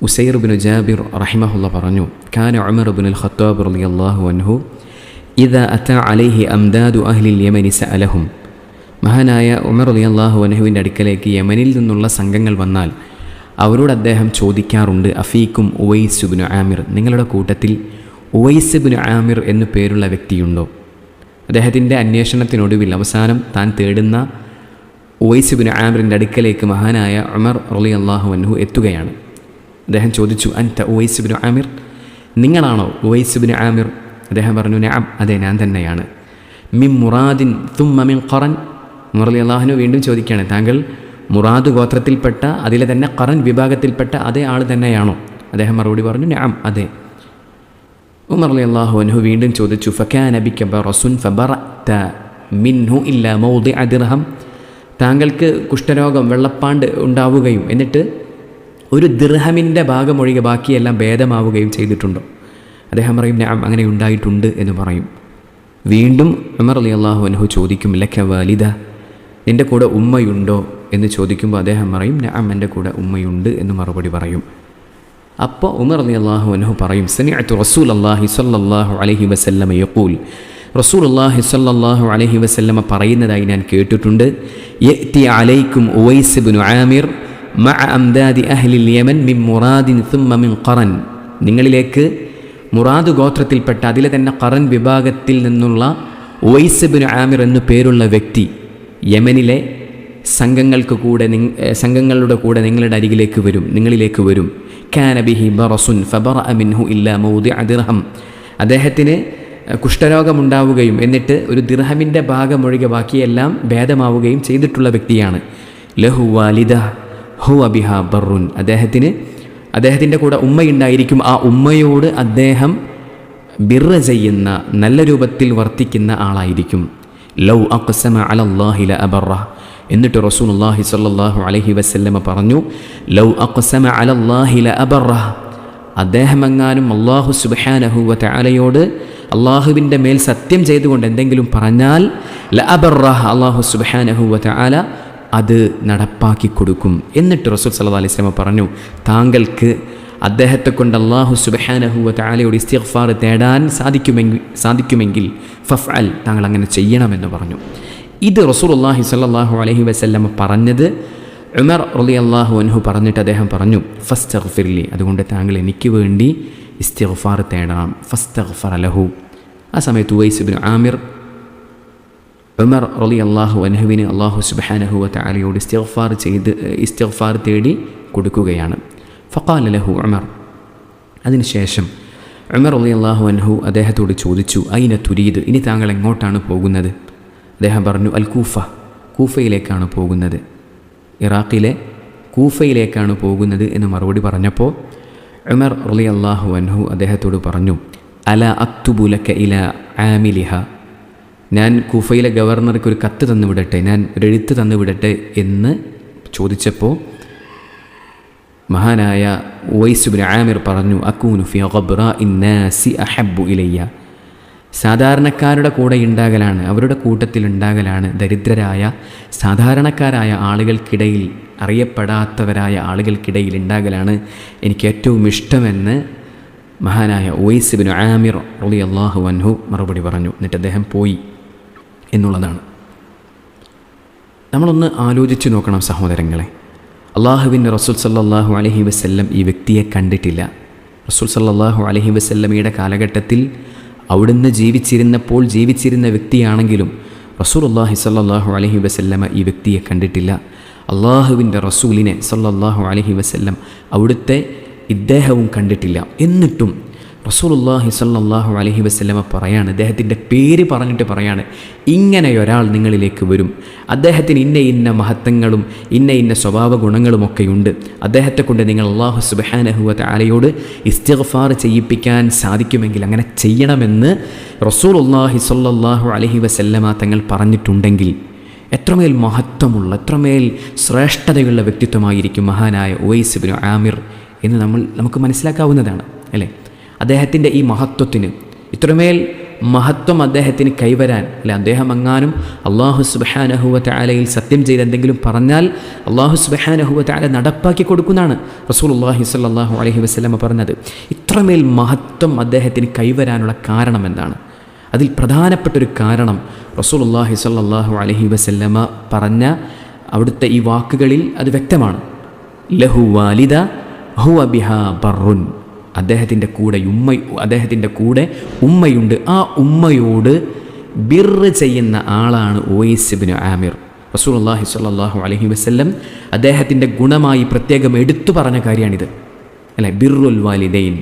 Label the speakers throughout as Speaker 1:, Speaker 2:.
Speaker 1: Uzair bin Jabir റഹിമഹുള്ള പറഞ്ഞു, കാന Umar ബിനുൽ Khattab റളിയല്ലാഹു അൻഹു ഇദാ അതാ അലൈഹി അംദാദു അഹ്ലിൽ യമനി സഅലഹും. മഹാനായ ഉമർ റളിയല്ലാഹു അൻഹുവിൻ്റെ അടുക്കലേക്ക് യമനിൽ നിന്നുള്ള സംഘങ്ങൾ വന്നാൽ അവരോട് അദ്ദേഹം ചോദിക്കാറുണ്ട്, അഫീക്കും ഉവൈസ് ബിൻ ആമിർ, നിങ്ങളുടെ കൂട്ടത്തിൽ ഉവൈസ് ബിൻ ആമിർ എന്നു പേരുള്ള വ്യക്തിയുണ്ടോ? അദ്ദേഹത്തിൻ്റെ അന്വേഷണത്തിനൊടുവിൽ അവസാനം താൻ തേടുന്ന ഉവൈസ് ബിൻ ആമിറിൻ്റെ അടുക്കലേക്ക് മഹാനായ ഉമർ റളിയല്ലാഹു അൻഹു എത്തുകയാണ്. അദ്ദേഹം ചോദിച്ചു, അൻത ഉവൈസ് ബിൻ ആമിർ, നിങ്ങളാണോ ഉവൈസ് ബിൻ ആമിർ? അദ്ദേഹം പറഞ്ഞു, നഅം, അതെ ഞാൻ തന്നെയാണ്. മിൻ മുറാദിൻ തുമ്മ മിൻ ഖറൻ. ഉമർ റളിയല്ലാഹു അൻഹു വീണ്ടും ചോദിക്കുകയാണ്, താങ്കൾ മുറാദ് ഗോത്രത്തിൽപ്പെട്ട അതിലെ തന്നെ ഖറൻ വിഭാഗത്തിൽപ്പെട്ട അതേ ആൾ തന്നെയാണോ? അദ്ദേഹം മറുപടി പറഞ്ഞു, നഅം, അതെ. ഉമർ റളിയല്ലാഹു അൻഹു വീണ്ടും ചോദിച്ചു, ഫകാന ബിക ബറസുൻ ഫബറഅത മിൻഹു ഇല്ലാ മൗദിഅ ദിർഹം. താങ്കൾക്ക് കുഷ്ഠരോഗം വെള്ളപ്പാണ്ട് ഉണ്ടാവുകയും എന്നിട്ട് ഒരു ദിർഹമിൻ്റെ ഭാഗമൊഴികെ ബാക്കിയെല്ലാം ഭേദമാവുകയും ചെയ്തിട്ടുണ്ടോ? അദ്ദേഹം പറയും, നഅം, അങ്ങനെ ഉണ്ടായിട്ടുണ്ട് എന്ന് പറയും. വീണ്ടും ഉമർ റളിയല്ലാഹു അൻഹു ചോദിക്കും, ലക വാലിദ, നിൻ്റെ കൂടെ ഉമ്മയുണ്ടോ എന്ന് ചോദിക്കുമ്പോൾ അദ്ദേഹം പറയും, നഅം, എൻ്റെ കൂടെ ഉമ്മയുണ്ട് എന്ന് മറുപടി പറയും. അപ്പോൾ ഉമർ റളിയല്ലാഹു അൻഹു പറയും, സമിഅതു റസൂലല്ലാഹി സ്വല്ലല്ലാഹു അലൈഹി വസല്ലമ യഖൂൽ, റസൂലുള്ളാഹി സ്വല്ലല്ലാഹു അലൈഹി വസല്ലമ പറയുന്നതായി ഞാൻ കേട്ടിട്ടുണ്ട്, യഅതി അലൈക്കും ഉവൈസ് ഇബ്നു ആമിർ മഅ അംദാദി അഹ്ലിൽ യമൻ മിൻ മുറാദിൻ തുമ്മ മിൻ ഖറൻ. നിങ്ങളിലേക്ക് മുറാദ് ഗോത്രത്തിൽപ്പെട്ട അതിലെ തന്നെ ഖറൻ വിഭാഗത്തിൽ നിന്നുള്ള ഉവൈസ് ഇബ്നു ആമിർ എന്നു പേരുള്ള വ്യക്തി യമനിലെ സംഘങ്ങളുടെ കൂടെ നിങ്ങളുടെ അരികിലേക്ക് വരും, നിങ്ങളിലേക്ക് വരും. കാന ബിഹി ബറസുൻ ഫബറഅ മിൻഹു ഇല്ലാ മൗദിഅ ദിർഹം. അദ്ദേഹത്തിന് കുഷ്ഠരോഗമുണ്ടാവുകയും എന്നിട്ട് ഒരു ദിർഹമിൻ്റെ ഭാഗമൊഴികെ ബാക്കിയെല്ലാം ഭേദമാവുകയും ചെയ്തിട്ടുള്ള വ്യക്തിയാണ്. ലഹു വാലിദ ഹുവ ബിഹാ ബറുൻ. അദ്ദേഹത്തിൻ്റെ കൂടെ ഉമ്മയുണ്ടായിരിക്കും. ആ ഉമ്മയോട് അദ്ദേഹം ബിർറ ചെയ്യുന്ന, നല്ല രൂപത്തിൽ വർത്തിക്കുന്ന ആളായിരിക്കും. ലൗ അഖ്സമ അലല്ലാഹി ലഅബറ. എന്നിട്ട് റസൂലുള്ളാഹി സ്വല്ലല്ലാഹു അലൈഹി വസല്ലമ പറഞ്ഞു, ലൗ അഖ്സമ അലല്ലാഹി ലഅബറ. അദ്ദേഹം എങ്ങാനും അല്ലാഹു സുബ്ഹാനഹു വ തആലയോട് അള്ളാഹുവിൻ്റെ മേൽ സത്യം ചെയ്തുകൊണ്ട് എന്തെങ്കിലും പറഞ്ഞാൽ ലഅബറ, അല്ലാഹു സുബ്ഹാനഹു വ തആല അത് നടപ്പാക്കി കൊടുക്കും. എന്നിട്ട് റസൂൽ സല്ലല്ലാഹു അലൈഹി വസല്ലം പറഞ്ഞു, താങ്കൾക്ക് അദ്ദേഹത്തെ കൊണ്ട് അല്ലാഹു സുബ്ഹാനഹു വ തആലയോട് ഇസ്തിഗ്ഫാർ തേടാൻ സാധിക്കുമെങ്കിൽ ഫഫ്അൽ, താങ്കൾ അങ്ങനെ ചെയ്യണമെന്ന് പറഞ്ഞു. ഇത് റസൂലുള്ളാഹി സ്വല്ലല്ലാഹു അലൈഹി വസല്ലം പറഞ്ഞത് ഉമർ റളിയല്ലാഹു അൻഹു പറഞ്ഞിട്ട് അദ്ദേഹം പറഞ്ഞു, ഫസ്തഗ്ഫിർലി, അതുകൊണ്ട് താങ്കൾ എനിക്ക് വേണ്ടി ഇസ്തിഗ്ഫാർ തേടണം. ഫസ്തഗ്ഫറ ലഹു. ആ സമയത്ത് ഉവൈസ് ഇബ്നു ആമിർ ഉമർ റളിയല്ലാഹു അൻഹുവിന് അല്ലാഹു സുബ്ഹാനഹു വ തആലയോട് ഇസ്തിഗ്ഫാർ തേടി കൊടുക്കുകയാണ്. ഫഖാല ലഹു ഉമർ. അതിനുശേഷം ഉമർ റളിയല്ലാഹു അൻഹു അദ്ദേഹത്തോട് ചോദിച്ചു, ഐന തുരീദ്, ഇനി താങ്കൾ എങ്ങോട്ടാണ് പോകുന്നത്? അദ്ദേഹം പറഞ്ഞു, അൽ കൂഫ, കൂഫയിലേക്കാണ് പോകുന്നത്, ഇറാഖിലെ കൂഫയിലേക്കാണ് പോകുന്നത് എന്ന് മറുപടി പറഞ്ഞപ്പോൾ ഉമർ റളിയല്ലാഹു അൻഹു അദ്ദേഹത്തോട് പറഞ്ഞു, അല അക്തുബു ലക ഇലാ ആമിലിഹ, ഞാൻ കൂഫയിലെ ഗവർണർക്ക് ഒരു കത്ത് തന്നു വിടട്ടെ, ഞാൻ ഒരു എഴുത്ത് തന്നു വിടട്ടെ എന്ന് ചോദിച്ചപ്പോൾ മഹാനായ ഉവൈസ് ഇബ്നു ആമിർ പറഞ്ഞു, അകൂനു ഫി ഖബ്റാഇൻ നാസി അഹബ്ബു ഇലയ്യ. സാധാരണക്കാരുടെ കൂടെ ഉണ്ടാകലാണ്, അവരുടെ കൂട്ടത്തിൽ ഉണ്ടാകലാണ്, ദരിദ്രരായ സാധാരണക്കാരായ ആളുകൾക്കിടയിൽ, അറിയപ്പെടാത്തവരായ ആളുകൾക്കിടയിൽ ഉണ്ടാകലാണ് എനിക്ക് ഏറ്റവും ഇഷ്ടമെന്ന് മഹാനായ ഉവൈസ് ഇബ്നു ആമിർ റളിയല്ലാഹു അൻഹു മറുപടി പറഞ്ഞു. എന്നിട്ട് അദ്ദേഹം പോയി എന്നുള്ളതാണ്. നമ്മളൊന്ന് ആലോചിച്ച് നോക്കണം സഹോദരങ്ങളെ. അള്ളാഹുവിൻ്റെ റസൂൽ സല്ലല്ലാഹു അലൈഹി വസല്ലം ഈ വ്യക്തിയെ കണ്ടിട്ടില്ല. റസൂൽ സല്ലല്ലാഹു അലൈഹി വസല്ലമയുടെ കാലഘട്ടത്തിൽ അവിടുന്ന് ജീവിച്ചിരുന്ന വ്യക്തിയാണെങ്കിലും റസൂലുള്ളാഹി സല്ലല്ലാഹു അലൈഹി വസല്ലമ ഈ വ്യക്തിയെ കണ്ടിട്ടില്ല. അള്ളാഹുവിൻ്റെ റസൂലിനെ സല്ലല്ലാഹു അലൈഹി വസല്ലം ഇദ്ദേഹവും കണ്ടിട്ടില്ല. എന്നിട്ടും റസൂലുള്ളാഹി സല്ലല്ലാഹു അലൈഹി വസല്ലമ പറയാണ്, അദ്ദേഹത്തിൻ്റെ പേര് പറഞ്ഞിട്ട് പറയാണ്, ഇങ്ങനെയൊരാൾ നിങ്ങളിലേക്ക് വരും, അദ്ദേഹത്തിന് ഇന്ന മഹത്വങ്ങളും ഇന്ന സ്വഭാവ ഗുണങ്ങളുമൊക്കെയുണ്ട്, അദ്ദേഹത്തെ കൊണ്ട് നിങ്ങൾ അല്ലാഹു സുബ്ഹാനഹു വ തആലയോട് ഇസ്തിഗ്ഫാർ ചെയ്യിപ്പിക്കാൻ സാധിക്കുമെങ്കിൽ അങ്ങനെ ചെയ്യണമെന്ന് റസൂലുള്ളാഹി സല്ലല്ലാഹു അലൈഹി വസല്ലമ തങ്ങൾ പറഞ്ഞിട്ടുണ്ടെങ്കിൽ എത്രമേൽ മഹത്വമുള്ള, എത്രമേൽ ശ്രേഷ്ഠതയുള്ള വ്യക്തിത്വമായിരിക്കും മഹാനായ ഉവൈസ് ഇബ്നു ആമിർ എന്ന് നമുക്ക് മനസ്സിലാക്കാവുന്നതാണ് അല്ലേ. അദ്ദേഹത്തിൻ്റെ ഈ മഹത്വത്തിന്, ഇത്രമേൽ മഹത്വം അദ്ദേഹത്തിന് കൈവരാൻ, അല്ലെ അദ്ദേഹം എങ്ങാനും അല്ലാഹു സുബ്ഹാനഹു വ തആലയിൽ സത്യം ചെയ്ത് എന്തെങ്കിലും പറഞ്ഞാൽ അല്ലാഹു സുബ്ഹാനഹു വ തആല നടപ്പാക്കി കൊടുക്കുന്നതാണ് റസൂലുള്ളാഹി സ്വല്ലല്ലാഹു അലൈഹി വസല്ലമ പറഞ്ഞത്. ഇത്രമേൽ മഹത്വം അദ്ദേഹത്തിന് കൈവരാനുള്ള കാരണം എന്താണ്? അതിൽ പ്രധാനപ്പെട്ടൊരു കാരണം റസൂലുള്ളാഹി സ്വല്ലല്ലാഹു അലൈഹി വസല്ലമ പറഞ്ഞ അവിടുത്തെ ഈ വാക്കുകളിൽ അത് വ്യക്തമാണ്. ലഹു വാലിദ ഹുവ ബിഹാ ബർറുൻ. അദ്ദേഹത്തിൻ്റെ കൂടെ ഉമ്മയുണ്ട്. ആ ഉമ്മയോട് ബിർറ് ചെയ്യുന്ന ആളാണ് ഉവൈസ് ഇബ്നു ആമിർ. റസൂലുള്ളാഹി സ്വല്ലല്ലാഹു അലൈഹി വസല്ലം അദ്ദേഹത്തിൻ്റെ ഗുണമായി പ്രത്യേകം എടുത്തു പറഞ്ഞ കാര്യമാണിത്, അല്ലേ? ബിർറുൽ വാലിദൈൻ,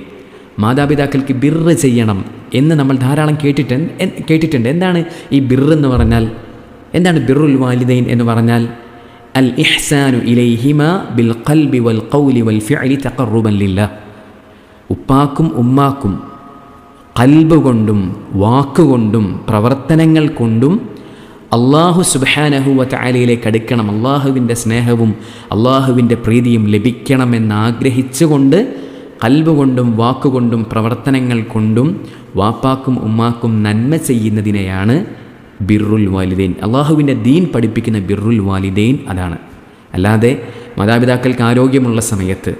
Speaker 1: മാതാപിതാക്കൾക്ക് ബിർറ് ചെയ്യണം എന്ന് നമ്മൾ ധാരാളം കേട്ടിട്ടുണ്ട്. എന്താണ് ഈ ബിർറ് എന്ന് പറഞ്ഞാൽ? എന്താണ് ബിർറുൽ വാലിദൈൻ എന്ന് പറഞ്ഞാൽ? അൽ ഇഹ്സാനു ഇലൈഹിമ ബിൽ ഖൽബി വൽ ഖൗലി വൽ ഫിഅലി തഖർറുബൻ ലില്ലാഹ്. ഉപ്പാക്കും ഉമ്മാക്കും ഖൽബ് കൊണ്ടും വാക്കുകൊണ്ടും പ്രവർത്തനങ്ങൾ കൊണ്ടും അല്ലാഹു സുബ്ഹാനഹു വ തആലയിലേക്ക് അടുക്കണം, അള്ളാഹുവിൻ്റെ സ്നേഹവും അള്ളാഹുവിൻ്റെ പ്രീതിയും ലഭിക്കണമെന്നാഗ്രഹിച്ചുകൊണ്ട് ഖൽബ് കൊണ്ടും വാക്കുകൊണ്ടും പ്രവർത്തനങ്ങൾ കൊണ്ടും വാപ്പാക്കും ഉമ്മാക്കും നന്മ ചെയ്യുന്നതിനെയാണ് ബിർറുൽ വാലിദൈൻ. അള്ളാഹുവിൻ്റെ ദീൻ പഠിപ്പിക്കുന്ന ബിർറുൽ വാലിദൈൻ അതാണ്. അല്ലാതെ മാതാപിതാക്കൾക്ക് ആരോഗ്യമുള്ള സമയത്ത്,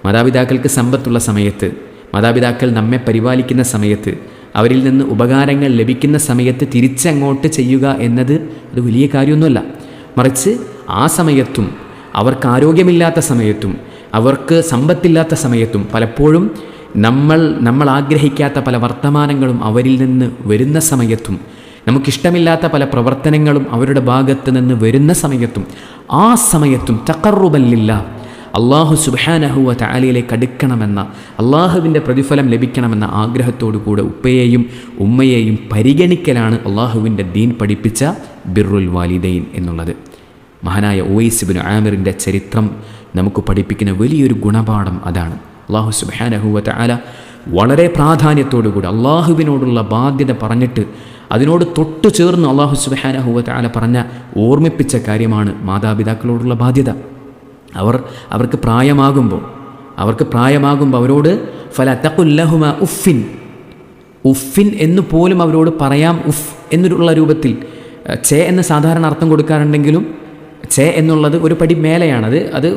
Speaker 1: മാതാപിതാക്കൾക്ക് സമ്പത്തുള്ള സമയത്ത്, മാതാപിതാക്കൾ നമ്മെ പരിപാലിക്കുന്ന സമയത്ത്, അവരിൽ നിന്ന് ഉപകാരങ്ങൾ ലഭിക്കുന്ന സമയത്ത് തിരിച്ചങ്ങോട്ട് ചെയ്യുക എന്നത് അത് വലിയ കാര്യമൊന്നുമല്ല. മറിച്ച് ആ സമയത്തും അവർക്ക് ആരോഗ്യമില്ലാത്ത സമയത്തും അവർക്ക് സമ്പത്തില്ലാത്ത സമയത്തും പലപ്പോഴും നമ്മൾ ആഗ്രഹിക്കാത്ത പല വർത്തമാനങ്ങളും അവരിൽ നിന്ന് വരുന്ന സമയത്തും നമുക്കിഷ്ടമില്ലാത്ത പല പ്രവർത്തനങ്ങളും അവരുടെ ഭാഗത്ത് നിന്ന് വരുന്ന സമയത്തും ആ സമയത്തും തഖർറുബൻ ലില്ലാഹ്, അല്ലാഹു സുബ്ഹാനഹു വ തആലയിലേക്ക് അടുക്കണമെന്ന, അള്ളാഹുവിൻ്റെ പ്രതിഫലം ലഭിക്കണമെന്ന ആഗ്രഹത്തോടു കൂടെ ഉപ്പയെയും ഉമ്മയെയും പരിഗണിക്കലാണ് അള്ളാഹുവിൻ്റെ ദീൻ പഠിപ്പിച്ച ബിർറുൽ വാലിദൈൻ എന്നുള്ളത്. മഹാനായ ഉവൈസ് ഇബ്നു ആമിറിൻ്റെ ചരിത്രം നമുക്ക് പഠിപ്പിക്കുന്ന വലിയൊരു ഗുണപാഠം അതാണ്. അല്ലാഹു സുബ്ഹാനഹു വ തആല വളരെ പ്രാധാന്യത്തോടുകൂടി അള്ളാഹുവിനോടുള്ള ബാധ്യത പറഞ്ഞിട്ട് അതിനോട് തൊട്ടു ചേർന്ന് അല്ലാഹു സുബ്ഹാനഹു വ തആല ഓർമ്മിപ്പിച്ച കാര്യമാണ് മാതാപിതാക്കളോടുള്ള ബാധ്യത. അവർക്ക് പ്രായമാകുമ്പോൾ അവരോട് ഫല തഖുൽ ലഹുമാ ഉഫിൻ, ഉഫിൻ എന്ന് പോലും അവരോട് പറയാം. ഉഫ് എന്നുള്ള രൂപത്തിൽ ചേ എന്ന് സാധാരണ അർത്ഥം കൊടുക്കാറുണ്ടെങ്കിലും ചേ എന്നുള്ളത് ഒരു പടി മേലെയാണ്. അത്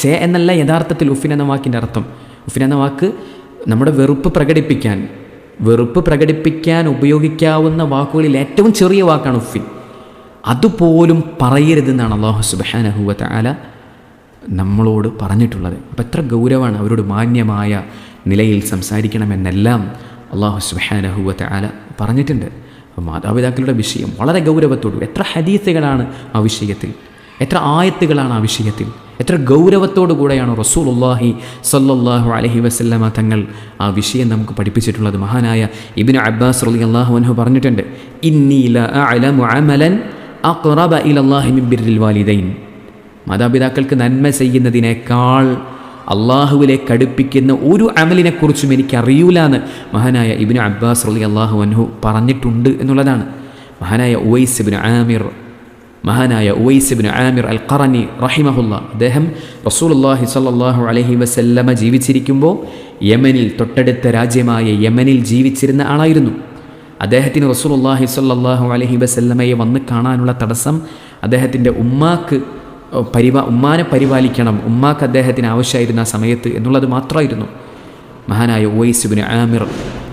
Speaker 1: ചേ എന്നല്ല യഥാർത്ഥത്തിൽ ഉഫിൻ എന്ന വാക്കിൻ്റെ അർത്ഥം. ഉഫിൻ എന്ന വാക്ക് നമ്മുടെ വെറുപ്പ് പ്രകടിപ്പിക്കാൻ ഉപയോഗിക്കാവുന്ന വാക്കുകളിൽ ഏറ്റവും ചെറിയ വാക്കാണ് ഉഫിൻ. അതുപോലും പറയരുതെന്നാണ് അല്ലാഹു സുബ്ഹാനഹു വ തആല നമ്മളോട് പറഞ്ഞിട്ടുള്ളത്. അപ്പോൾ എത്ര ഗൗരവമാണ്, അവരോട് മാന്യമായ നിലയിൽ സംസാരിക്കണമെന്നെല്ലാം അല്ലാഹു സുബ്ഹാനഹു വ തആല പറഞ്ഞിട്ടുണ്ട്. അപ്പോൾ മാതാപിതാക്കളുടെ വിഷയം വളരെ ഗൗരവത്തോടു, എത്ര ഹദീസുകളാണ് ആ വിഷയത്തിൽ, എത്ര ആയത്തുകളാണ് ആ വിഷയത്തിൽ, എത്ര ഗൗരവത്തോടു കൂടെയാണ് റസൂലുള്ളാഹി സ്വല്ലല്ലാഹു അലൈഹി വസല്ലമ തങ്ങൾ ആ വിഷയം നമുക്ക് പഠിപ്പിച്ചിട്ടുള്ളത്. മഹാനായ ഇബ്നു അബ്ബാസ് റളിയല്ലാഹു അൻഹു പറഞ്ഞിട്ടുണ്ട്, ഇന്നി ല അഅലമു അമലൻ അഖ്റബ ഇലല്ലാഹി മിൻ ബിർരിൽ വാലിദൈൻ. മാതാപിതാക്കൾക്ക് നന്മ ചെയ്യുന്നതിനേക്കാൾ അള്ളാഹുവിലേക്ക് അടുപ്പിക്കുന്ന ഒരു അമലിനെക്കുറിച്ചും എനിക്കറിയൂല എന്ന് മഹാനായ ഇബ്നു അബ്ബാസ് റളിയല്ലാഹു അൻഹു പറഞ്ഞിട്ടുണ്ട് എന്നുള്ളതാണ്. മഹാനായ ഉവൈസ് ഇബ്നു ആമിർ അൽ ഖറനി റഹിമഹുല്ല, അദ്ദേഹം റസൂലുള്ളാഹി സ്വല്ലല്ലാഹു അലൈഹി വസല്ലമ ജീവിച്ചിരിക്കുമ്പോൾ യമനിൽ, തൊട്ടടുത്ത രാജ്യമായ യമനിൽ ജീവിച്ചിരുന്ന ആളായിരുന്നു. അദ്ദേഹത്തിന് റസൂലുള്ളാഹി സ്വല്ലല്ലാഹു അലൈഹി വസല്ലമയെ വന്ന് കാണാനുള്ള തടസ്സം അദ്ദേഹത്തിൻ്റെ ഉമ്മാനെ പരിപാലിക്കണം, ഉമ്മാക്ക് അദ്ദേഹത്തിന് ആവശ്യമായിരുന്ന ആ സമയത്ത് എന്നുള്ളത് മാത്രമായിരുന്നു. മഹാനായ ഉവൈസ് ഇബ്നു ആമിർ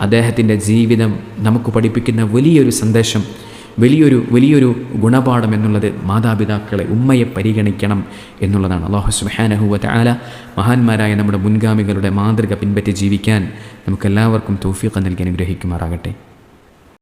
Speaker 1: അദ്ദേഹത്തിൻ്റെ ജീവിതം നമുക്ക് പഠിപ്പിക്കുന്ന വലിയൊരു സന്ദേശം, വലിയൊരു ഗുണപാഠം എന്നുള്ളത് മാതാപിതാക്കളെ, ഉമ്മയെ പരിഗണിക്കണം എന്നുള്ളതാണ്. അല്ലാഹു സുബ്ഹാനഹു വ തആല മഹാന്മാരായ നമ്മുടെ മുൻഗാമികളുടെ മാതൃക പിൻപറ്റി ജീവിക്കാൻ നമുക്കെല്ലാവർക്കും തൗഫീഖ് നൽകി അനുഗ്രഹിക്കുമാറാകട്ടെ.